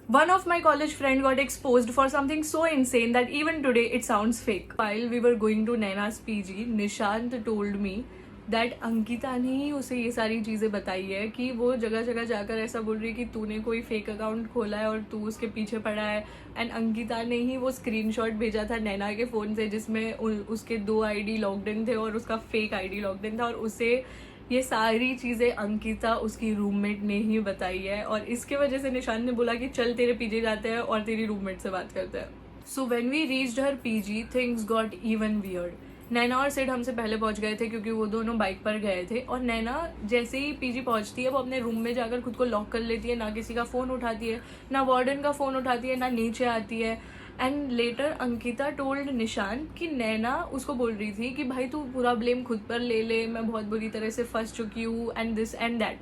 One of my college friend got exposed for something so insane that even today it sounds fake. While we were going to Naina's PG, Nishant told me that Ankita ने ही उसे ये सारी चीज़ें बताई है कि वो जगह जगह जाकर ऐसा बोल रही है कि तूने कोई फेक अकाउंट खोला है और तू उसके पीछे पड़ा है. एंड अंकिता ने ही वो स्क्रीनशॉट भेजा था नैना के फ़ोन से जिसमें उसके 2 आईडी लॉक्ड इन थे और उसका फेक आईडी लॉक्ड इन था, और उसे ये सारी चीज़ें अंकिता उसकी रूममेट ने ही बताई है. और इसके वजह से निशांत ने बोला कि चल तेरे पीजे जाते हैं और तेरी रूममेट से बात करते हैं. So when we reached her PG things got even weird. Naina और सिड हमसे पहले पहुंच गए थे क्योंकि वो दोनों बाइक पर गए थे, और नैना जैसे ही पीजी पहुंचती है वो अपने रूम में जाकर खुद को लॉक कर लेती है, ना किसी का फ़ोन उठाती है, ना वार्डन का फ़ोन उठाती है, ना नीचे आती है. And later Ankita told Nishant कि नैना उसको बोल रही थी कि भाई तू पूरा ब्लेम खुद पर ले ले, मैं बहुत बुरी तरह से फंस चुकी हूँ and this and that.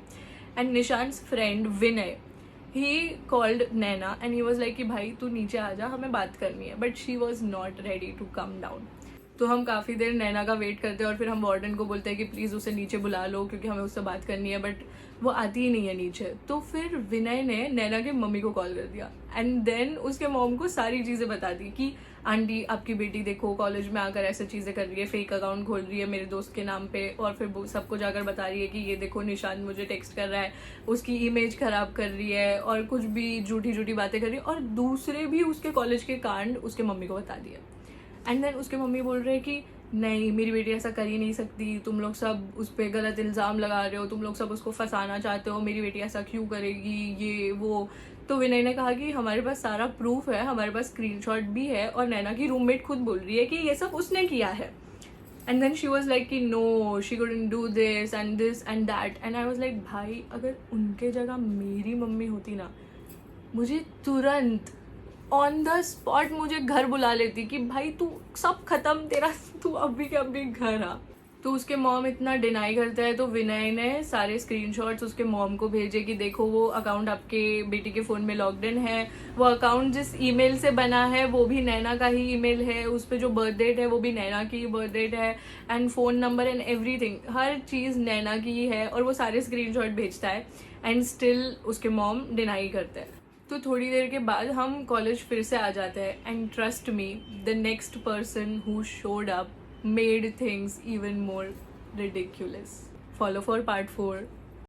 And Nishant's friend Vinay he called Naina and he was like कि भाई तू नीचे आ जा, हमें बात करनी है. But she was not ready to come down. तो हम काफ़ी देर नैना का वेट करते हैं और फिर हम वार्डन को बोलते हैं कि प्लीज़ उसे नीचे बुला लो क्योंकि हमें उससे बात करनी है. बट वो आती ही नहीं है नीचे. तो फिर विनय ने नैना के मम्मी को कॉल कर दिया एंड देन उसके मॉम को सारी चीज़ें बता दी कि आंटी आपकी बेटी देखो कॉलेज में आकर ऐसे चीज़ें कर रही है, फेक अकाउंट खोल रही है मेरे दोस्त के नाम पे, और फिर वो सबको जाकर बता रही है कि ये देखो निशांत मुझे टेक्स्ट कर रहा है, उसकी इमेज खराब कर रही है और कुछ भी झूठी झूठी बातें कर रही है, और दूसरे भी उसके कॉलेज के कांड उसके मम्मी को बता दिए. एंड देन उसके मम्मी बोल रहे हैं कि नहीं मेरी बेटी ऐसा कर ही नहीं सकती, तुम लोग सब उस पर गलत इल्ज़ाम लगा रहे हो, तुम लोग सब उसको फंसाना चाहते हो, मेरी बेटी ऐसा क्यों करेगी ये वो. तो विनय ने कहा कि हमारे पास सारा प्रूफ है, हमारे पास स्क्रीनशॉट भी है, और नैना की रूममेट खुद बोल रही है कि ये सब उसने किया है. And then she was like कि no she couldn't do this and that. And I was like भाई अगर उनके जगह मेरी मम्मी होती ना, मुझे तुरंत ऑन द स्पॉट मुझे घर बुला लेती कि भाई तू सब खत्म तेरा, तू अभी के अभी घर आ. तो उसके मॉम इतना डिनाई करता है तो विनय ने सारे स्क्रीनशॉट्स उसके मॉम को भेजे कि देखो वो अकाउंट आपके बेटी के फ़ोन में लॉग्ड इन है, वो अकाउंट जिस ईमेल से बना है वो भी नैना का ही ईमेल है, उस पर जो बर्थ डेट है वो भी नैना की बर्थ डेट है, and phone number and everything, हर चीज़ नैना की ही है. और वो सारे स्क्रीनशॉट भेजता है एंड स्टिल उसके मॉम डिनाई करते हैं. तो थोड़ी देर के बाद हम कॉलेज फिर से आ जाते हैं and trust me the next person who showed up made things even more ridiculous. Follow for part 4.